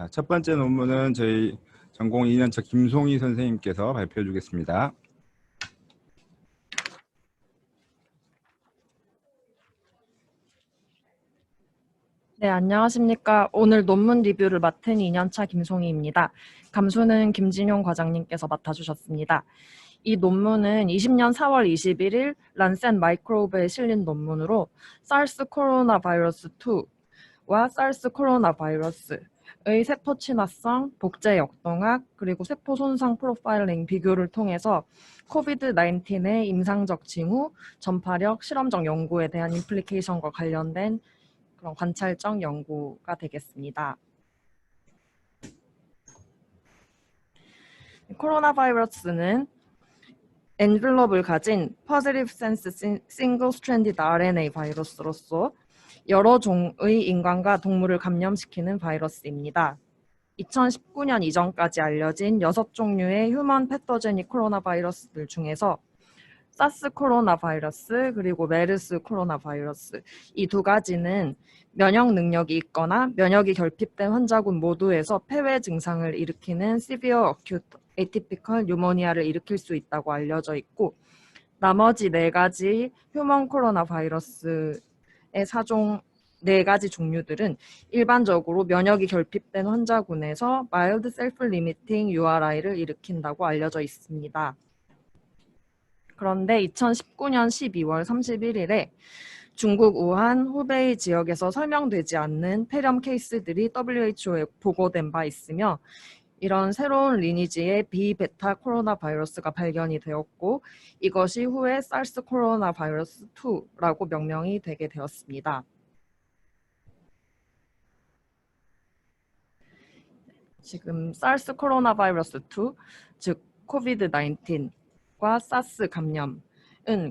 자, 첫 번째 논문은 저희 전공 2년차 김송희 선생님께서 발표해 주겠습니다. 네, 안녕하십니까. 오늘 논문 리뷰를 맡은 2년차 김송희입니다. 감수는 김진용 과장님께서 맡아주셨습니다. 이 논문은 20년 4월 21일 란센 마이크로브에 실린 논문으로 사르스 코로나 바이러스 2와 사르스 코로나 바이러스의 세포 친화성, 복제 역동학, 그리고 세포 손상 프로파일링 비교를 통해서 코비드-19의 임상적 징후, 전파력, 실험적 연구에 대한 임플리케이션과 관련된 그런 관찰적 연구가 되겠습니다. 코로나 바이러스는 엔블럽을 가진 Positive Sense Single Stranded RNA 바이러스로서 여러 종의 인간과 동물을 감염시키는 바이러스입니다. 2019년 이전까지 알려진 6종류의 휴먼 패토제닉 코로나 바이러스들 중에서 사스 코로나 바이러스 그리고 메르스 코로나 바이러스 이 두 가지는 면역 능력이 있거나 면역이 결핍된 환자군 모두에서 폐회 증상을 일으키는 Severe Acute Atypical Pneumonia를 일으킬 수 있다고 알려져 있고 나머지 4가지 휴먼 코로나 바이러스의 사종 4가지 종류들은 일반적으로 면역이 결핍된 환자군에서 Mild Self-Limiting URI를 일으킨다고 알려져 있습니다. 그런데 2019년 12월 31일에 중국 우한, 후베이 지역에서 설명되지 않는 폐렴 케이스들이 WHO에 보고된 바 있으며 이런 새로운 리니지의 비베타 코로나 바이러스가 발견이 되었고 이것이 후에 사르스 코로나 바이러스 2라고 명명이 되게 되었습니다. 지금 사르스 코로나 바이러스 2, 즉 코비드-19 과 사스 감염은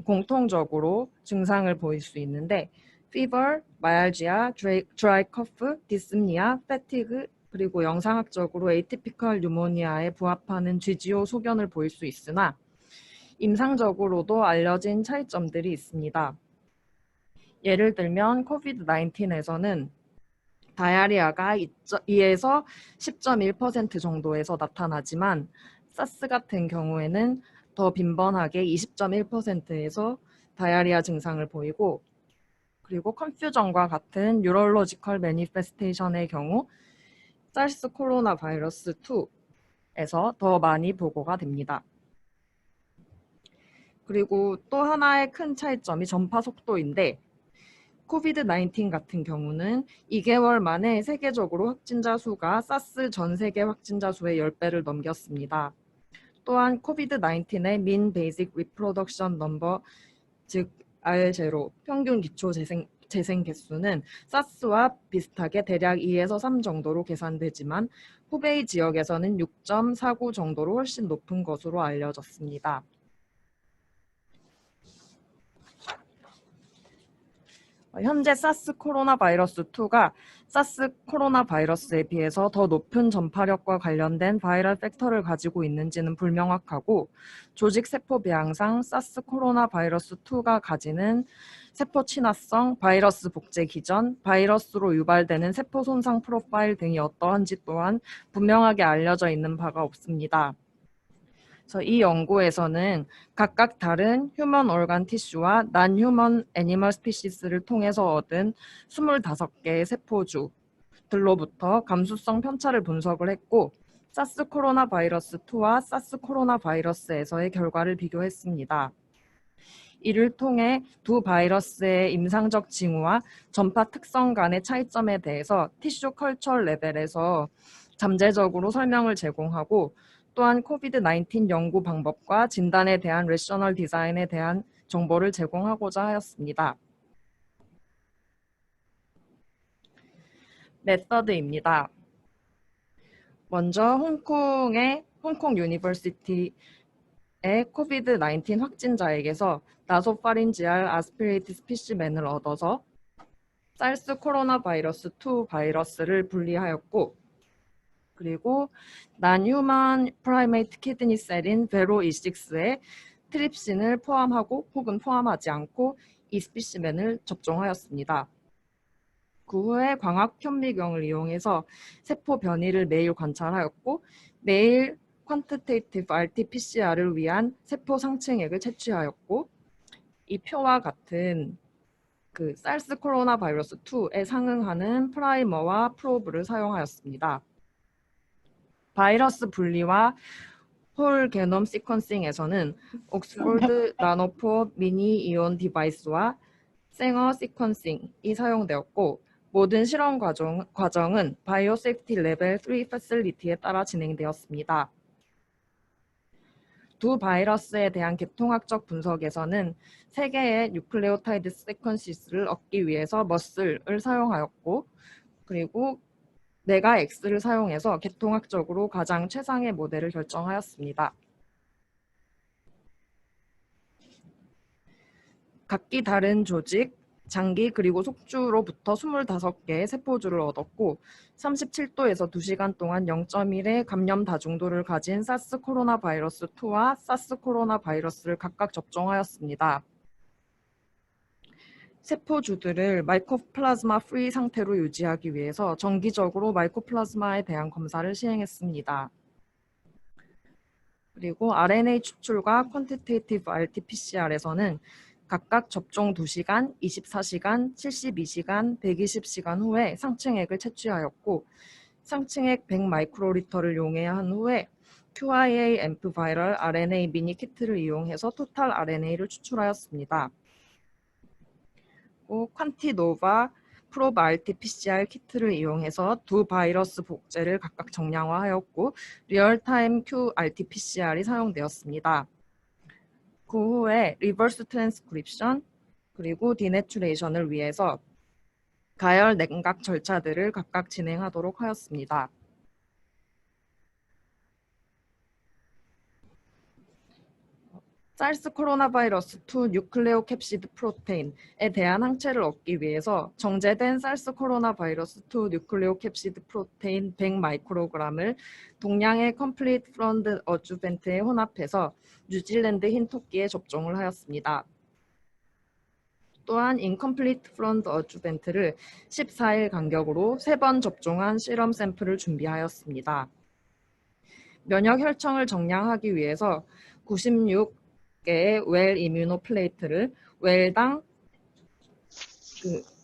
공통적으로 증상을 보일 수 있는데 fever, myalgia, dry cough, dyspnea, fatigue 그리고 영상학적으로 atypical pneumonia에 부합하는 GGO 소견을 보일 수 있으나 임상적으로도 알려진 차이점들이 있습니다. 예를 들면 코비드-19에서는 다이아리아가 2에서 10.1% 정도에서 나타나지만 사스 같은 경우에는 더 빈번하게 20.1%에서 다이아리아 증상을 보이고 그리고 컨퓨전과 같은 뉴럴로지컬 매니페스테이션의 경우 사르스 코로나 바이러스 2에서 더 많이 보고가 됩니다. 그리고 또 하나의 큰 차이점이 전파 속도인데 코비드-19 같은 경우는 2개월 만에 세계적으로 확진자 수가 사스 전 세계 확진자 수의 10배를 넘겼습니다. 또한 코비드-19의 Mean Basic Reproduction Number, 즉 R0, 평균 기초 재생 개수는 사스와 비슷하게 대략 2에서 3 정도로 계산되지만 후베이 지역에서는 6.49 정도로 훨씬 높은 것으로 알려졌습니다. 현재 사스 코로나 바이러스 2가 사스 코로나 바이러스에 비해서 더 높은 전파력과 관련된 바이럴 팩터를 가지고 있는지는 불명확하고 조직 세포 배양상 사스 코로나 바이러스 2가 가지는 세포 친화성, 바이러스 복제 기전, 바이러스로 유발되는 세포 손상 프로파일 등이 어떠한지 또한 분명하게 알려져 있는 바가 없습니다. 그래서 이 연구에서는 각각 다른 휴먼 organ 티슈와 non-human animal species를 통해서 얻은 25개의 세포주들로부터 감수성 편차를 분석을 했고 사스 코로나 바이러스 2와 사스 코로나 바이러스에서의 결과를 비교했습니다. 이를 통해 두 바이러스의 임상적 징후와 전파 특성 간의 차이점에 대해서 티슈 컬처 레벨에서 잠재적으로 설명을 제공하고 또한 코비드-19 연구 방법과 진단에 대한 레셔널 디자인에 대한 정보를 제공하고자 하였습니다. 메서드입니다. 먼저 홍콩 유니버시티의 코비드-19 확진자에게서 나소파린지알 아스피레이트 스피시멘을 얻어서 사르스 코로나 바이러스 2 바이러스를 분리하였고 그리고 non-human primate kidney cell인 베로26에 트립신을 포함하고 혹은 포함하지 않고 이 스피시멘을 접종하였습니다. 그 후에 광학 현미경을 이용해서 세포 변이를 매일 관찰하였고 매일 퀀티테이티브 RT-PCR을 위한 세포 상층액을 채취하였고 이 표와 같은 그 사르스 코로나 바이러스 2에 상응하는 프라이머와 프로브를 사용하였습니다. 바이러스 분리와 홀 게놈 시퀀싱에서는 옥스포드 나노포 미니 이온 디바이스와 생어 시퀀싱이 사용되었고 모든 실험 과정은 바이오 세이프티 레벨 3 패실리티에 따라 진행되었습니다. 두 바이러스에 대한 계통학적 분석에서는 3개의 뉴클레오타이드 세퀀시스를 얻기 위해서 머슬을 사용하였고 그리고 네가 X를 사용해서 계통학적으로 가장 최상의 모델을 결정하였습니다. 각기 다른 조직, 장기 그리고 속주로부터 25개의 세포주를 얻었고 37도에서 2시간 동안 0.1의 감염 다중도를 가진 사스 코로나 바이러스 2와 사스 코로나 바이러스를 각각 접종하였습니다. 세포주들을 마이코플라즈마 프리 상태로 유지하기 위해서 정기적으로 마이코플라즈마에 대한 검사를 시행했습니다. 그리고 RNA 추출과 퀀티테이티브 RT-PCR에서는 각각 접종 2시간, 24시간, 72시간, 120시간 후에 상층액을 채취하였고 상층액 100마이크로리터를 용해한 후에 QIA 앰프 바이럴 RNA 미니 키트를 이용해서 토탈 RNA를 추출하였습니다. 퀀티노바 프로브 RT-PCR 키트를 이용해서 두 바이러스 복제를 각각 정량화하였고 리얼타임 QRT-PCR이 사용되었습니다. 그 후에 리버스 트랜스크립션 그리고 디내추레이션을 위해서 가열 냉각 절차들을 각각 진행하도록 하였습니다. 사르스 코로나 바이러스 2 뉴클레오 캡시드 프로테인에 대한 항체를 얻기 위해서 정제된 사르스 코로나 바이러스 2 뉴클레오 캡시드 프로테인 100마이크로그램을 동량의 컴플리트 프론트 어주벤트에 혼합해서 뉴질랜드 흰토끼에 접종을 하였습니다. 또한 인컴플리트 프론트 어주벤트를 14일 간격으로 3번 접종한 실험 샘플을 준비하였습니다. 면역 혈청을 정량하기 위해서 96개의 웰 이뮤노 플레이트를 웰당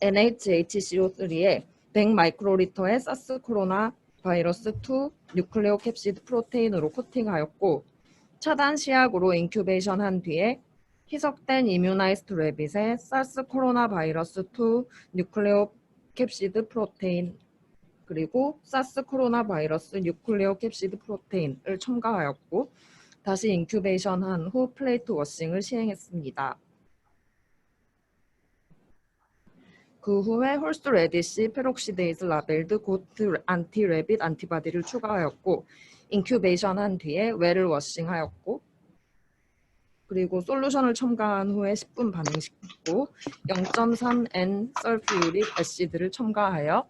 NHCO3에 100마이크로리터의 사스 코로나 바이러스 2 뉴클레오 캡시드 프로테인으로 코팅하였고 차단 시약으로 인큐베이션한 뒤에 희석된 이뮤나이스트 레빗에 사스 코로나 바이러스 2 뉴클레오 캡시드 프로테인 그리고 사스 코로나 바이러스 뉴클레오 캡시드 프로테인을 첨가하였고 다시 인큐베이션한 후 플레이트 워싱을 시행했습니다. 그 후에 홀스 레디시 페록시데이즈 라벨드 고트 안티 레빗 안티바디를 추가하였고 인큐베이션한 뒤에 웰을 워싱하였고 그리고 솔루션을 첨가한 후에 10분 반응시키고 0.3N 설퓨릭 애시드를 첨가하여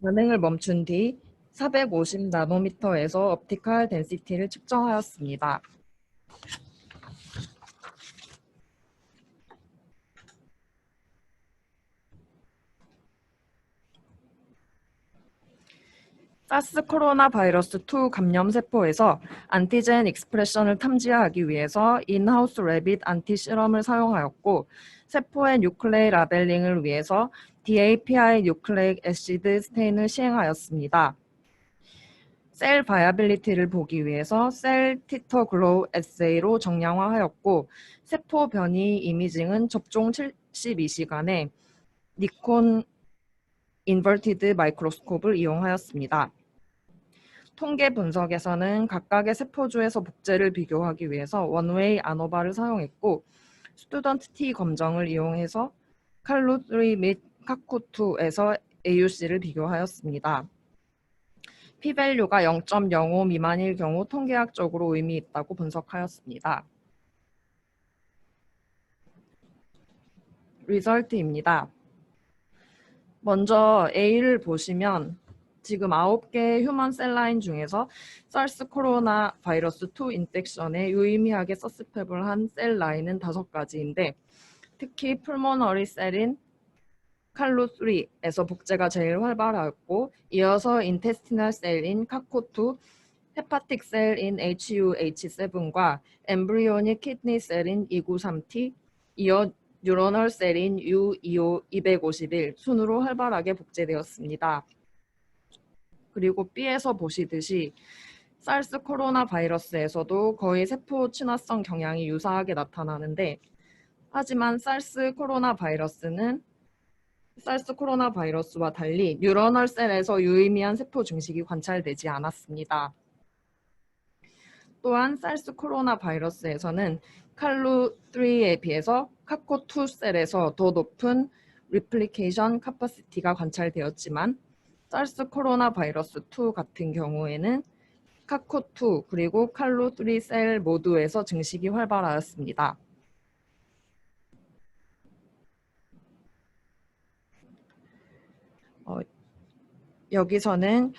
반응을 멈춘 뒤 450 나노미터에서 옵티컬 덴시티를 측정하였습니다. 사스 코로나 바이러스 2 감염 세포에서 안티젠 익스프레션을 탐지하기 위해서 인하우스 레빗 안티 실험을 사용하였고 세포의 뉴클레이 라벨링을 위해서 DAPI 뉴클레익 애시드 스테인을 시행하였습니다. 셀 바이아빌리티를 보기 위해서 셀 티터 글로우 에세이로 정량화하였고 세포 변이 이미징은 접종 72시간에 니콘 인버티드 마이크로스콥을 이용하였습니다. 통계 분석에서는 각각의 세포주에서 복제를 비교하기 위해서 원웨이 아노바를 사용했고 스튜던트 T 검정을 이용해서 칼루3 및 카쿠2에서 AUC를 비교하였습니다. P-밸류가 0.05 미만일 경우 통계학적으로 의미 있다고 분석하였습니다. 리설트입니다. 먼저 A를 보시면 지금 9개의 휴먼 셀라인 중에서 사르스 코로나 바이러스 2 인펙션에 유의미하게 서스펙블한 셀 라인은 5가지인데 특히 풀모너리 셀인 칼루3에서 복제가 제일 활발하였고 이어서 인테스티널 셀인 카코2, 헤파틱 셀인 HUH7과 엠브리오닉 키드니 셀인 293T, 이어 뉴로널 셀인 U251 순으로 활발하게 복제되었습니다. 그리고 B에서 보시듯이 사르스 코로나 바이러스에서도 거의 세포 친화성 경향이 유사하게 나타나는데 하지만 사르스 코로나 바이러스와 달리 뉴러널 셀에서 유의미한 세포 증식이 관찰되지 않았습니다. 또한 사르스 코로나 바이러스에서는 칼루3에 비해서 카코2 셀에서 더 높은 리플리케이션 카파시티가 관찰되었지만 사르스 코로나 바이러스 2 같은 경우에는 카코2 그리고 칼루3 셀 모두에서 증식이 활발하였습니다. 여기서는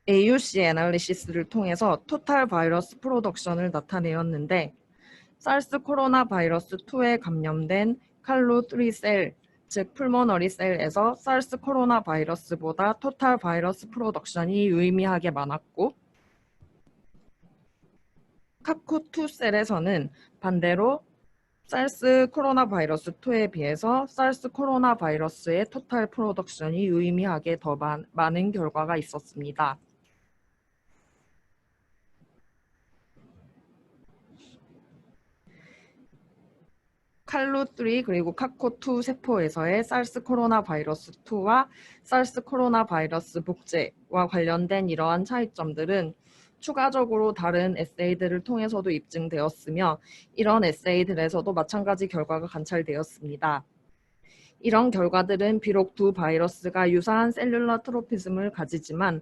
AUC 애널리시스를 통해서 토탈 바이러스 프로덕션을 나타내었는데 사르스 코로나 바이러스 2에 감염된 칼루3 셀, 즉 풀모너리 셀에서 사르스 코로나 바이러스보다 토탈 바이러스 프로덕션이 유의미하게 많았고 카코2 셀에서는 반대로 사르스 코로나 바이러스 2에 비해서 사르스 코로나 바이러스의 토탈 프로덕션이 유의미하게 더 많은 결과가 있었습니다. 칼루3 그리고 카코2 세포에서의 사르스 코로나 바이러스 2와 사르스 코로나 바이러스 복제와 관련된 이러한 차이점들은 추가적으로 다른 에세이들을 통해서도 입증되었으며 이런 에세이들에서도 마찬가지 결과가 관찰되었습니다. 이런 결과들은 비록 두 바이러스가 유사한 셀룰러 트로피즘을 가지지만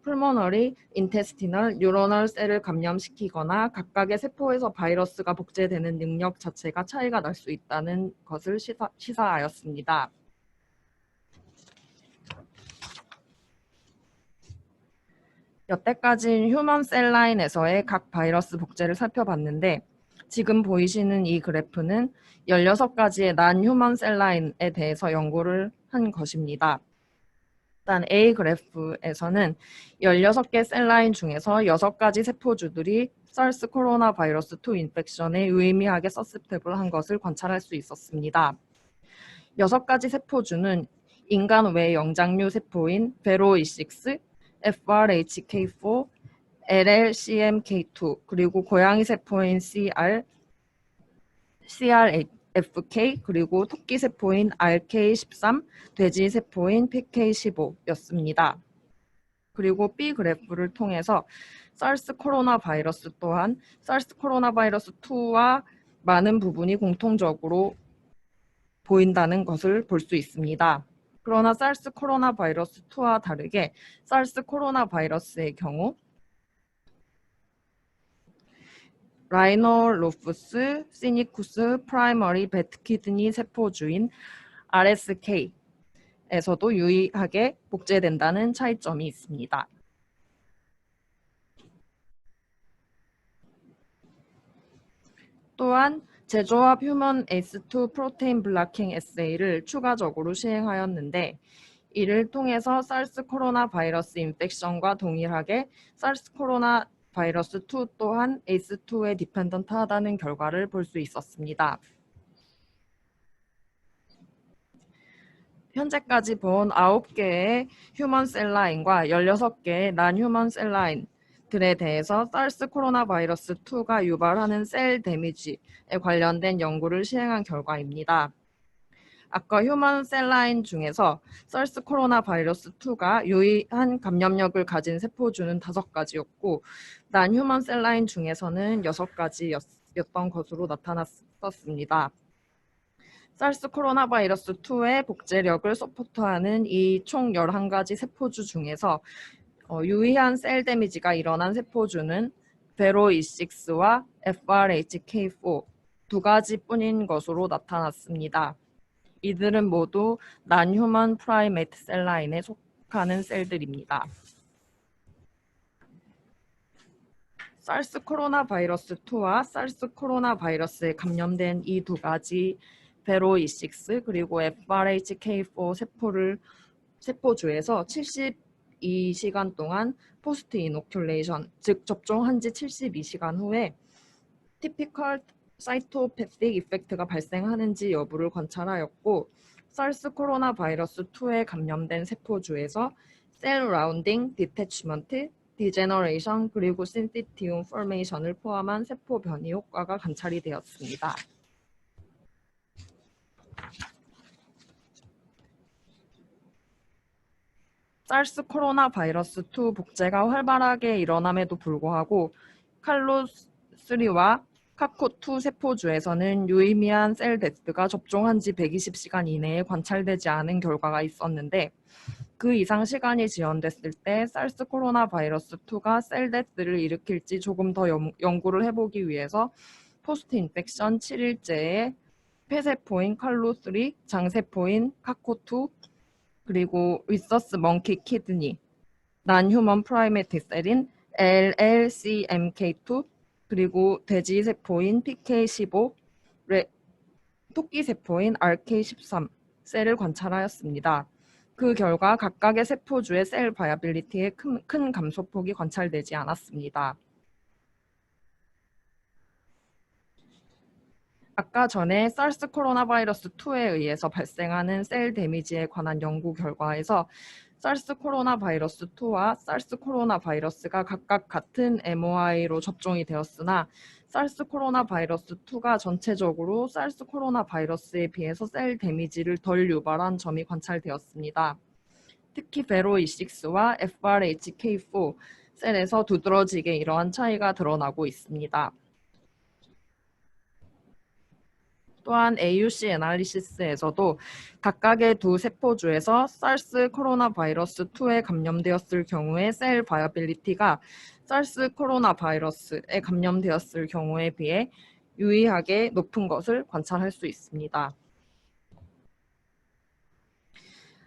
풀모너리, 인테스티널, 뉴로널 셀을 감염시키거나 각각의 세포에서 바이러스가 복제되는 능력 자체가 차이가 날 수 있다는 것을 시사하였습니다. 여태까지 휴먼 셀라인에서의 각 바이러스 복제를 살펴봤는데 지금 보이시는 이 그래프는 16가지의 난휴먼 셀라인에 대해서 연구를 한 것입니다. 일단 A 그래프에서는 16개 셀라인 중에서 6가지 세포주들이 사르스 코로나 바이러스 2 인펙션에 유의미하게 서셉테블한 것을 관찰할 수 있었습니다. 6가지 세포주는 인간 외 영장류 세포인 베로26, FRHK4, LLCMK2, 그리고 고양이 세포인 CRFK, 그리고 토끼 세포인 RK13, 돼지 세포인 PK15였습니다. 그리고 B 그래프를 통해서 사르스 코로나 바이러스 또한 사르스 코로나 바이러스 2와 많은 부분이 공통적으로 보인다는 것을 볼 수 있습니다. 그러나 사르스 코로나 바이러스 2와 다르게 사르스 코로나 바이러스의 경우 라이노로푸스 시니쿠스 프라이머리 배트키드니 세포주인 RSK에서도 유의하게 복제된다는 차이점이 있습니다. 또한 제조합 휴먼 ACE2 프로테인 블라킹 에세이를 추가적으로 시행하였는데 이를 통해서 사르스 코로나 바이러스 인펙션과 동일하게 사르스 코로나 바이러스 2 또한 ACE2에 디펜던트하다는 결과를 볼 수 있었습니다. 현재까지 본 9개의 휴먼 셀라인과 16개의 난휴먼 셀라인들에 대해서 사르스 코로나 바이러스 2가 유발하는 셀 데미지에 관련된 연구를 시행한 결과입니다. 아까 휴먼 셀라인 중에서 사르스 코로나 바이러스 2가 유의한 감염력을 가진 세포주는 5가지였고 난휴먼 셀라인 중에서는 6가지였던 것으로 나타났었습니다. 사르스 코로나 바이러스 2의 복제력을 서포트하는 이 총 11가지 세포주 중에서 유의한 셀 데미지가 일어난 세포주는 베로26와 FRHK4 두 가지뿐인 것으로 나타났습니다. 이들은 모두 난휴먼 프라이메이트 셀라인에 속하는 셀들입니다. 사르스 코로나 바이러스 2와 사르스 코로나 바이러스에 감염된 이 두 가지 베로26 그리고 FRHK4 세포주에서 72시간 동안 포스트 이노큘레이션, 즉 접종한 지 72시간 후에 티피컬 사이토패틱 이펙트가 발생하는지 여부를 관찰하였고, 사르스 코로나 바이러스 2에 감염된 세포주에서 셀 라운딩, 디태치먼트, 디제너레이션 그리고 신시티움 포메이션을 포함한 세포 변이 효과가 관찰이 되었습니다. 사르스 코로나 바이러스 2 복제가 활발하게 일어남에도 불구하고 칼로3와 카코2 세포주에서는 유의미한 셀 데스가 접종한 지 120시간 이내에 관찰되지 않은 결과가 있었는데, 그 이상 시간이 지연됐을 때 사르스 코로나 바이러스 2가 셀 데스를 일으킬지 조금 더 연구를 해보기 위해서 포스트 인펙션 7일째에 폐세포인 칼로3, 장세포인 카코2, 그리고 리서스 멍키 키드니, 난휴먼 프라이메트 셀인 LLCMK2, 그리고 돼지 세포인 PK15, 토끼 세포인 RK13 셀을 관찰하였습니다. 그 결과 각각의 세포주의 셀 바이어빌리티에 큰 감소폭이 관찰되지 않았습니다. 아까 전에 사르스 코로나 바이러스 2에 의해서 발생하는 셀 데미지에 관한 연구 결과에서 사르스 코로나 바이러스 2와 사르스 코로나 바이러스가 각각 같은 MOI로 접종이 되었으나 사르스 코로나 바이러스 2가 전체적으로 사르스 코로나 바이러스에 비해서 셀 데미지를 덜 유발한 점이 관찰되었습니다. 특히 베로26와 FRHK4 셀에서 두드러지게 이러한 차이가 드러나고 있습니다. 또한 AUC 애널리시스에서도 각각의 두 세포주에서 사르스 코로나 바이러스 2에 감염되었을 경우의 셀 바이어빌리티가 사르스 코로나 바이러스에 감염되었을 경우에 비해 유의하게 높은 것을 관찰할 수 있습니다.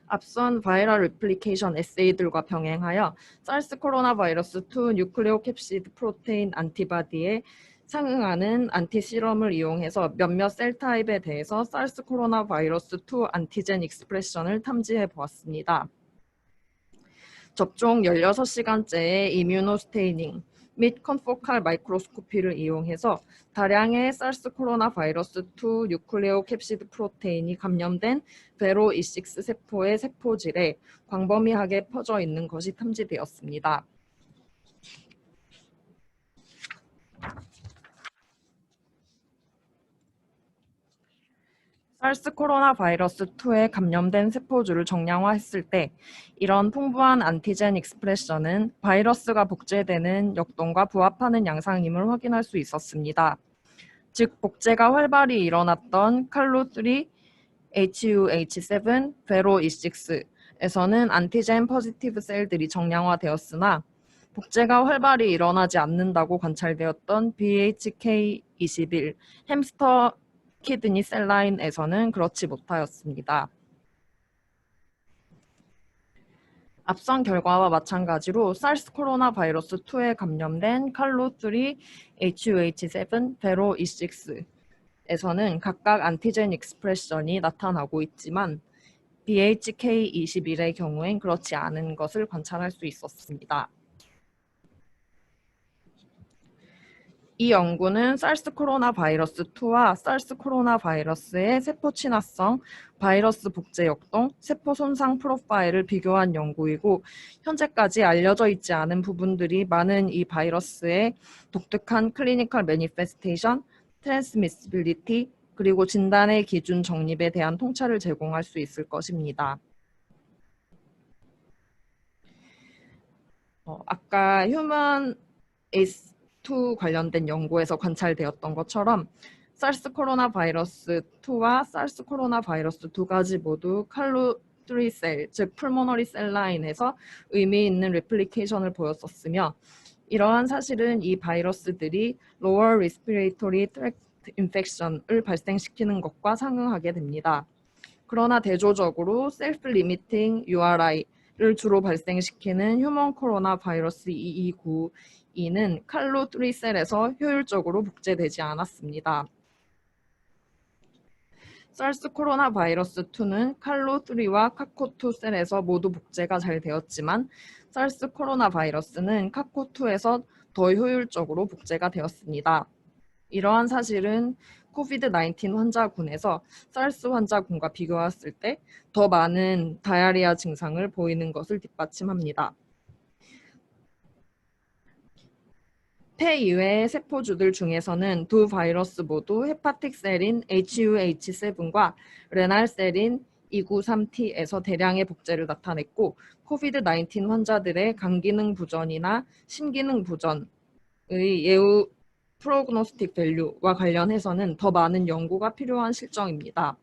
앞선 바이럴 리플리케이션 에세이들과 병행하여 사르스 코로나 바이러스 2 뉴클레오캡시드 프로테인 안티바디에 상응하는 안티시럼을 이용해서 몇몇 셀 타입에 대해서 사르스 코로나 바이러스 2 안티젠 익스프레션을 탐지해 보았습니다. 접종 16시간째의 이뮤노스테이닝 및 컨포칼 마이크로스코피를 이용해서 다량의 사르스 코로나 바이러스 2 뉴클레오캡시드 프로테인이 감염된 베로26 세포의 세포질에 광범위하게 퍼져 있는 것이 탐지되었습니다. 사르스 코로나 바이러스 2에 감염된 세포주를 정량화했을 때 이런 풍부한 안티젠 익스프레션은 바이러스가 복제되는 역동과 부합하는 양상임을 확인할 수 있었습니다. 즉 복제가 활발히 일어났던 칼로3, HUH7, 베로26에서는 안티젠 포지티브 셀들이 정량화되었으나 복제가 활발히 일어나지 않는다고 관찰되었던 BHK21, 햄스터 키드니 셀라인에서는 그렇지 못하였습니다. 앞선 결과와 마찬가지로 사르스 코로나 바이러스 2에 감염된 칼로3, HUH7, 베로26에서는 각각 안티젠 익스프레션이 나타나고 있지만 BHK21의 경우엔 그렇지 않은 것을 관찰할 수 있었습니다. 이 연구는 사르스 코로나 바이러스 2와 사르스 코로나 바이러스의 세포 친화성, 바이러스 복제 역동, 세포 손상 프로파일을 비교한 연구이고 현재까지 알려져 있지 않은 부분들이 많은 이 바이러스의 독특한 클리니컬 매니페스테이션, 트랜스미시빌리티, 그리고 진단의 기준 정립에 대한 통찰을 제공할 수 있을 것입니다. 아까 휴먼 에이스 2 관련된 연구에서 관찰되었던 것처럼 사르스 코로나 바이러스 2와 사르스 코로나 바이러스 두 가지 모두 칼로3 셀, 즉 풀모너리 셀 라인에서 의미 있는 레플리케이션을 보였었으며 이러한 사실은 이 바이러스들이 lower respiratory tract infection을 발생시키는 것과 상응하게 됩니다. 그러나 대조적으로 self-limiting URI를 주로 발생시키는 휴먼 코로나 바이러스 2292는 칼로3 셀에서 효율적으로 복제되지 않았습니다. 사르스 코로나 바이러스 2는 칼로3와 카코2 셀에서 모두 복제가 잘 되었지만 사르스 코로나 바이러스는 카코2에서 더 효율적으로 복제가 되었습니다. 이러한 사실은 코비드-19 환자군에서 사르스 환자군과 비교했을 때 더 많은 다이아리아 증상을 보이는 것을 뒷받침합니다. 폐 이외의 세포주들 중에서는 두 바이러스 모두 헤파틱 셀인 HUH7과 레날 셀인 293T에서 대량의 복제를 나타냈고 코비드-19 환자들의 간기능 부전이나 심기능 부전의 예후 프로그노스틱 밸류와 관련해서는 더 많은 연구가 필요한 실정입니다.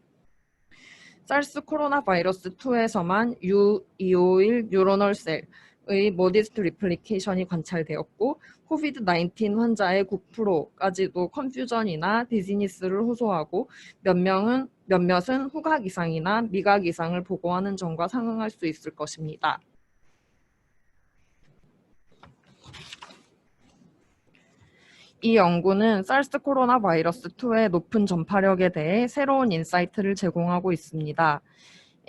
사르스 코로나 바이러스 2에서만 U251 뉴로널 셀의 모디스트 리플리케이션이 관찰되었고 코비드-19 환자의 9%까지도 컨퓨전이나 디지니스를 호소하고 몇몇은 후각 이상이나 미각 이상을 보고하는 점과 상응할 수 있을 것입니다. 이 연구는 사르스 코로나 바이러스 2의 높은 전파력에 대해 새로운 인사이트를 제공하고 있습니다.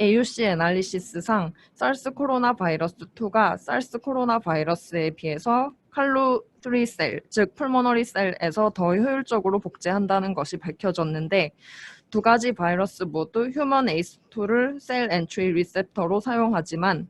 AUC 애널리시스상 사르스 코로나 바이러스 2가 사르스 코로나 바이러스에 비해서 칼로3 셀, 즉 풀모너리 셀에서 더 효율적으로 복제한다는 것이 밝혀졌는데 두 가지 바이러스 모두 휴먼 ACE2를 셀 엔트리 리셉터로 사용하지만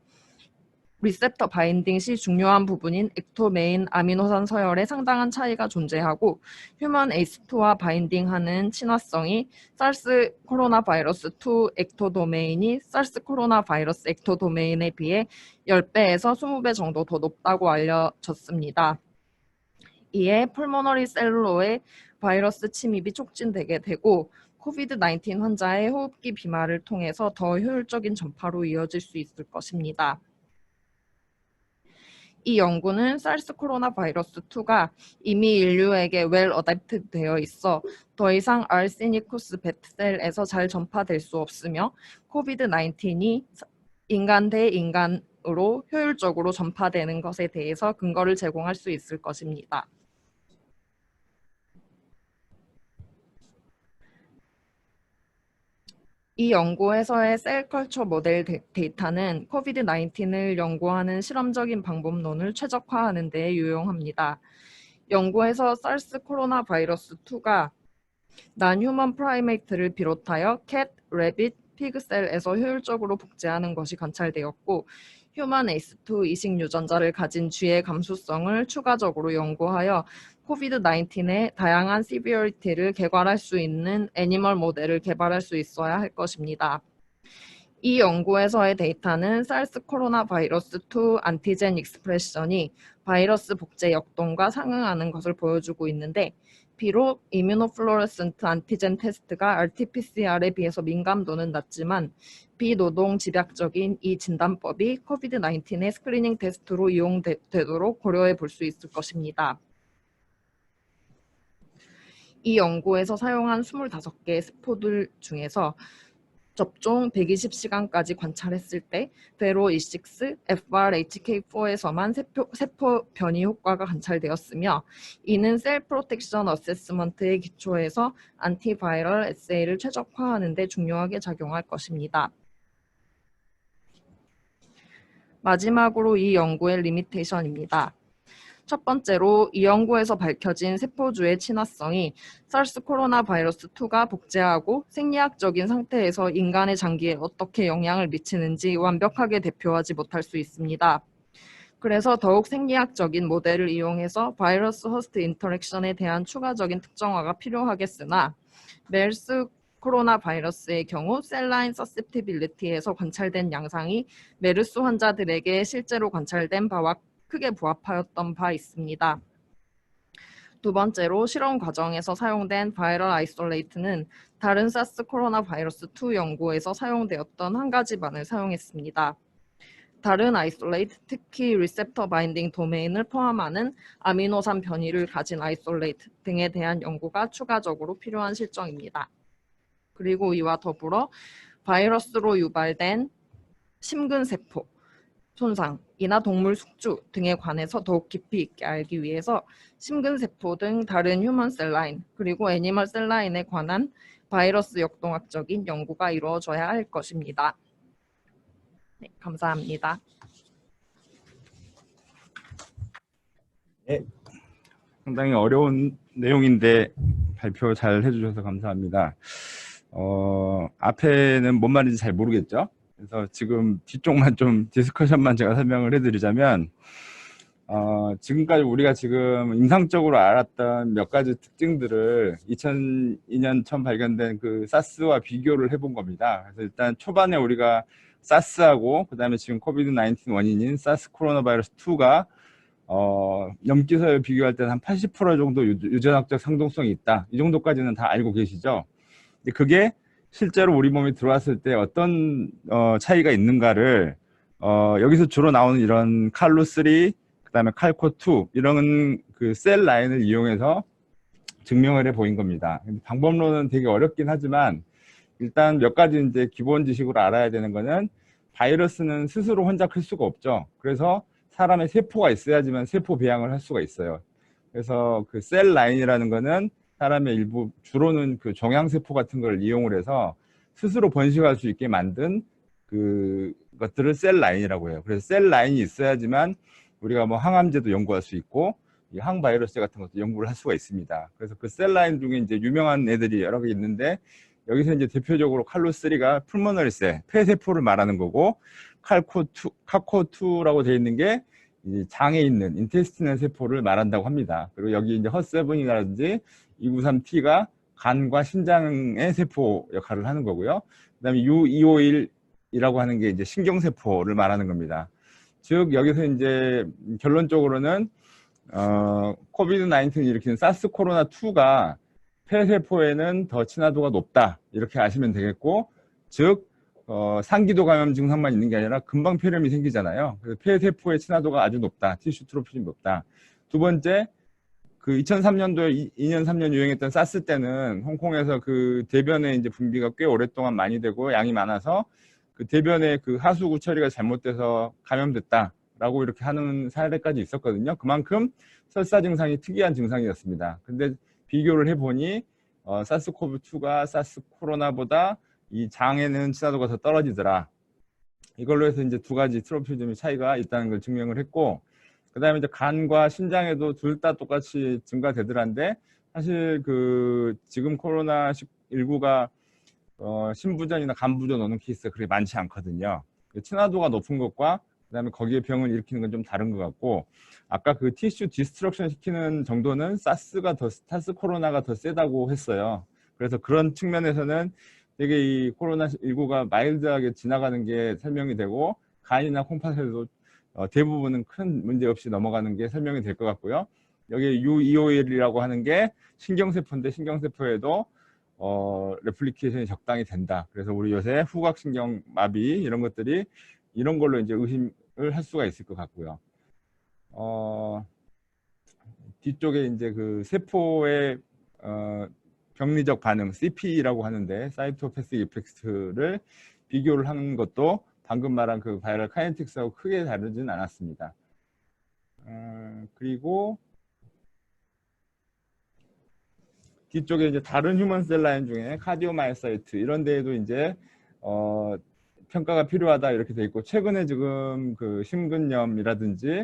리셉터 바인딩 시 중요한 부분인 액토메인 아미노산 서열에 상당한 차이가 존재하고 휴먼 ACE2와 바인딩하는 친화성이 사르스 코로나 바이러스 2 액토도메인이 사르스 코로나 바이러스 액토도메인에 비해 10배에서 20배 정도 더 높다고 알려졌습니다. 이에 풀모너리 셀로의 바이러스 침입이 촉진되게 되고 코비드-19 환자의 호흡기 비말을 통해서 더 효율적인 전파로 이어질 수 있을 것입니다. 이 연구는 사르스 코로나 바이러스 2가 이미 인류에게 웰 어댑트 되어 있어 더 이상 알시니쿠스 베트셀에서 잘 전파될 수 없으며 코비드-19이 인간 대 인간으로 효율적으로 전파되는 것에 대해서 근거를 제공할 수 있을 것입니다. 이 연구에서의 셀 컬처 모델 데이터는 코비드-19을 연구하는 실험적인 방법론을 최적화하는 데 유용합니다. 연구에서 사르스 코로나 바이러스 2가 난휴먼 프라이메이트를 비롯하여 캣, 래빗, 피그셀에서 효율적으로 복제하는 것이 관찰되었고 휴먼 ACE2 이식 유전자를 가진 쥐의 감수성을 추가적으로 연구하여 코비드-19의 다양한 시비어리티를 개괄할 수 있는 애니멀 모델을 개발할 수 있어야 할 것입니다. 이 연구에서의 데이터는 사르스 코로나 바이러스 2 안티젠 익스프레션이 바이러스 복제 역동과 상응하는 것을 보여주고 있는데 비록 이뮤노플로레센트 안티젠 테스트가 RT-PCR에 비해서 민감도는 낮지만 비노동 집약적인 이 진단법이 코비드-19의 스크리닝 테스트로 이용되도록 고려해 볼 수 있을 것입니다. 이 연구에서 사용한 25개의 세포들 중에서 접종 120시간까지 관찰했을 때 베로26, FRHK4에서만 세포 변이 효과가 관찰되었으며 이는 셀 프로텍션 어세스먼트의 기초에서 안티바이럴 에세이를 최적화하는 데 중요하게 작용할 것입니다. 마지막으로 이 연구의 리미테이션입니다. 첫 번째로 이 연구에서 밝혀진 세포주의 친화성이 사르스 코로나 바이러스 2가 복제하고 생리학적인 상태에서 인간의 장기에 어떻게 영향을 미치는지 완벽하게 대표하지 못할 수 있습니다. 그래서 더욱 생리학적인 모델을 이용해서 바이러스 호스트 인터랙션에 대한 추가적인 특정화가 필요하겠으나 메르스 코로나 바이러스의 경우 셀라인 서셉티빌리티에서 관찰된 양상이 메르스 환자들에게 실제로 관찰된 바와 크게 부합하였던 바 있습니다. 두 번째로 실험 과정에서 사용된 바이럴 아이솔레이트는 다른 사스 코로나 바이러스 2 연구에서 사용되었던 한 가지만을 사용했습니다. 다른 아이솔레이트, 특히 리셉터 바인딩 도메인을 포함하는 아미노산 변이를 가진 아이솔레이트 등에 대한 연구가 추가적으로 필요한 실정입니다. 그리고 이와 더불어 바이러스로 유발된 심근세포, 손상이나 동물 숙주 등에 관해서 더욱 깊이 있게 알기 위해서 심근세포 등 다른 휴먼 셀라인 그리고 애니멀 셀라인에 관한 바이러스 역동학적인 연구가 이루어져야 할 것입니다. 네, 감사합니다. 네, 상당히 어려운 내용인데 발표 잘 해주셔서 감사합니다. 앞에는 뭔 말인지 잘 모르겠죠? 그래서 지금 뒤쪽만 좀 디스커션만 제가 설명을 해드리자면, 지금까지 우리가 지금 임상적으로 알았던 몇 가지 특징들을 2002년 처음 발견된 그 사스와 비교를 해본 겁니다. 그래서 일단 초반에 우리가 사스하고 그 다음에 지금 코비드 19 원인인 사스 코로나 바이러스 2가 염기서열 비교할 때는 한 80% 정도 유전학적 상동성이 있다. 이 정도까지는 다 알고 계시죠? 근데 그게 실제로 우리 몸에 들어왔을 때 어떤 차이가 있는가를 여기서 주로 나오는 이런 칼로3, 그 다음에 칼코2 이런 그 셀 라인을 이용해서 증명을 해 보인 겁니다. 방법론은 되게 어렵긴 하지만 일단 몇 가지 이제 기본 지식으로 알아야 되는 거는 바이러스는 스스로 혼자 클 수가 없죠. 그래서 사람의 세포가 있어야지만 세포 배양을 할 수가 있어요. 그래서 그 셀 라인이라는 거는 사람의 일부 주로는 그 종양세포 같은 걸 이용을 해서 스스로 번식할 수 있게 만든 그 것들을 셀 라인이라고 해요. 그래서 셀 라인이 있어야지만 우리가 뭐 항암제도 연구할 수 있고 이 항바이러스 같은 것도 연구를 할 수가 있습니다. 그래서 그 셀 라인 중에 이제 유명한 애들이 여러 개 있는데 여기서 이제 대표적으로 칼로3가 풀모너리 셀, 폐세포를 말하는 거고 카코2라고 되어 있는 게 이 장에 있는 인테스티널 세포를 말한다고 합니다. 그리고 여기 이제 허7이라든지 293T가 간과 신장의 세포 역할을 하는 거고요. 그다음에 U251이라고 하는 게 이제 신경세포를 말하는 겁니다. 즉 여기서 이제 결론적으로는 코비드 19을 일으키는 사스 코로나 2가 폐세포에는 더 친화도가 높다 이렇게 아시면 되겠고, 즉 상기도 감염 증상만 있는 게 아니라 금방 폐렴이 생기잖아요. 그래서 폐세포의 친화도가 아주 높다, 티슈 트로피즘이 높다. 두 번째, 그 2003년도에 2년 3년 유행했던 사스 때는 홍콩에서 그 대변에 이제 분비가 꽤 오랫동안 많이 되고 양이 많아서 그 대변에 그 하수구 처리가 잘못돼서 감염됐다라고 이렇게 하는 사례까지 있었거든요. 그만큼 설사 증상이 특이한 증상이었습니다. 근데 비교를 해보니 사스코브2가 사스 코로나보다 이 장에는 친화도가 더 떨어지더라. 이걸로 해서 이제 두 가지 트로피즘의 차이가 있다는 걸 증명을 했고, 그 다음에 이제 간과 신장에도 둘 다 똑같이 증가되더란데, 사실 그 지금 코로나19가 신부전이나 간부전 오는 케이스가 그렇게 많지 않거든요. 친화도가 높은 것과 그다음에 거기에 병을 일으키는 건 좀 다른 것 같고, 아까 그 티슈 디스트럭션 시키는 정도는 사스 코로나가 더 세다고 했어요. 그래서 그런 측면에서는 되게 이 코로나19가 마일드하게 지나가는 게 설명이 되고, 간이나 콩팥에도 대부분은 큰 문제 없이 넘어가는 게 설명이 될 것 같고요. 여기 U251이라고 하는 게 신경세포인데 신경세포에도 레플리케이션이 적당히 된다. 그래서 우리 요새 후각신경 마비 이런 것들이 이런 걸로 이제 의심을 할 수가 있을 것 같고요. 뒤쪽에 이제 그 세포의 병리적 반응 CP라고 하는데 사이토패시픽 이펙트를 비교를 하는 것도 방금 말한 그 바이럴 카이네틱스하고 크게 다르진 않았습니다. 그리고 뒤쪽에 이제 다른 휴먼 셀 라인 중에 카디오마이사이트 이런 데에도 이제 평가가 필요하다 이렇게 돼 있고, 최근에 지금 그 심근염이라든지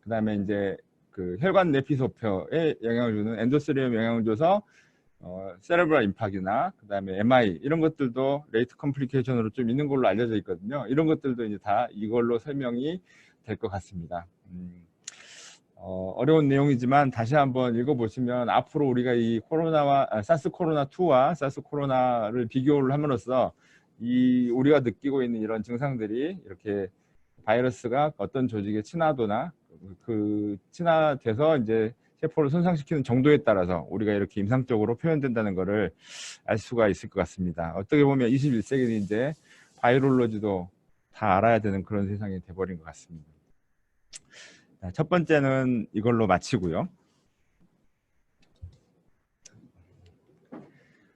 그다음에 이제 그 혈관 내피소표에 영향을 주는 엔도스리움에 영향을 줘서 세레브랄 임팍이나 그다음에 MI 이런 것들도 레이트 컴플리케이션으로 좀 있는 걸로 알려져 있거든요. 이런 것들도 이제 다 이걸로 설명이 될 것 같습니다. 어려운 내용이지만 다시 한번 읽어보시면 앞으로 우리가 이 사스 코로나 2와 사스 코로나를 비교를 함으로써 이 우리가 느끼고 있는 이런 증상들이 이렇게 바이러스가 어떤 조직의 친화도나 그 친화돼서 이제 세포를 손상시키는 정도에 따라서 우리가 이렇게 임상적으로 표현된다는 것을 알 수가 있을 것 같습니다. 어떻게 보면 21세기는 이제 바이올로지도 다 알아야 되는 그런 세상이 돼버린 것 같습니다. 첫 번째는 이걸로 마치고요.